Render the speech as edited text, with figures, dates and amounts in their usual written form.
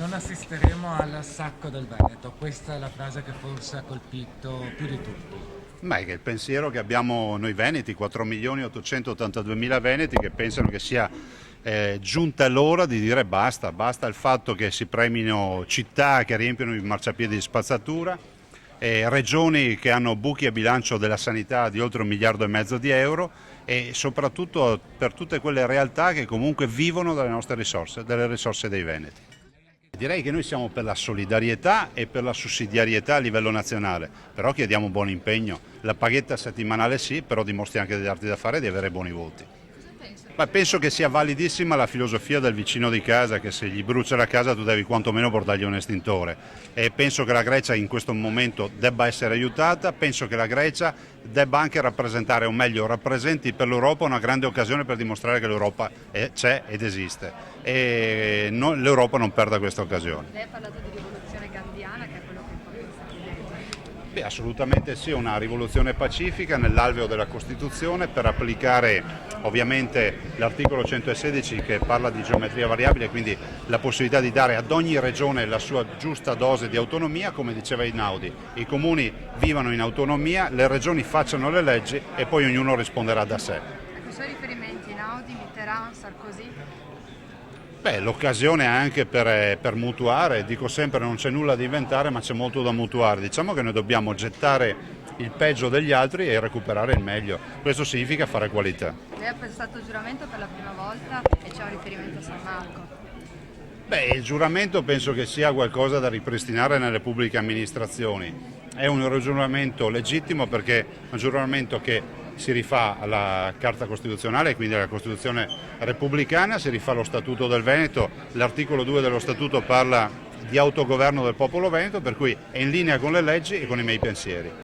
non assisteremo al sacco del Veneto. Questa è la frase che forse ha colpito più di tutti. Beh, che il pensiero che abbiamo noi veneti, 4.882.000 veneti, che pensano che sia giunta l'ora di dire basta, basta il fatto che si premino città che riempiono i marciapiedi di spazzatura, regioni che hanno buchi a bilancio della sanità di oltre 1,5 miliardi di euro e soprattutto per tutte quelle realtà che comunque vivono dalle nostre risorse, delle risorse dei veneti. Direi che noi siamo per la solidarietà e per la sussidiarietà a livello nazionale, però chiediamo un buon impegno. La paghetta settimanale sì, però dimostri anche di darti da fare e di avere buoni voti. Ma penso che sia validissima la filosofia del vicino di casa, che se gli brucia la casa tu devi quantomeno portargli un estintore. E penso che la Grecia in questo momento debba essere aiutata, penso che la Grecia debba anche rappresentare, o meglio rappresenti per l'Europa una grande occasione per dimostrare che l'Europa c'è ed esiste e l'Europa non perda questa occasione. Lei ha parlato di rivoluzione gandhiana, che è quello che un po' pensate. Beh, assolutamente sì, una rivoluzione pacifica nell'alveo della Costituzione per applicare ovviamente l'articolo 116 che parla di geometria variabile, quindi la possibilità di dare ad ogni regione la sua giusta dose di autonomia, come diceva Einaudi. I comuni vivano in autonomia, le regioni facciano le leggi e poi ognuno risponderà da sé. Ecco, i suoi riferimenti, Einaudi, Mitterrand, Sarkozy? Beh, l'occasione anche per mutuare, dico sempre non c'è nulla da inventare ma c'è molto da mutuare, diciamo che noi dobbiamo gettare il peggio degli altri e recuperare il meglio, questo significa fare qualità. Lei ha prestato giuramento per la prima volta e c'è un riferimento a San Marco. Beh, il giuramento penso che sia qualcosa da ripristinare nelle pubbliche amministrazioni, è un giuramento legittimo perché è un giuramento che si rifà alla Carta Costituzionale, quindi alla Costituzione repubblicana, si rifà allo Statuto del Veneto, l'articolo 2 dello Statuto parla di autogoverno del popolo veneto, per cui è in linea con le leggi e con i miei pensieri.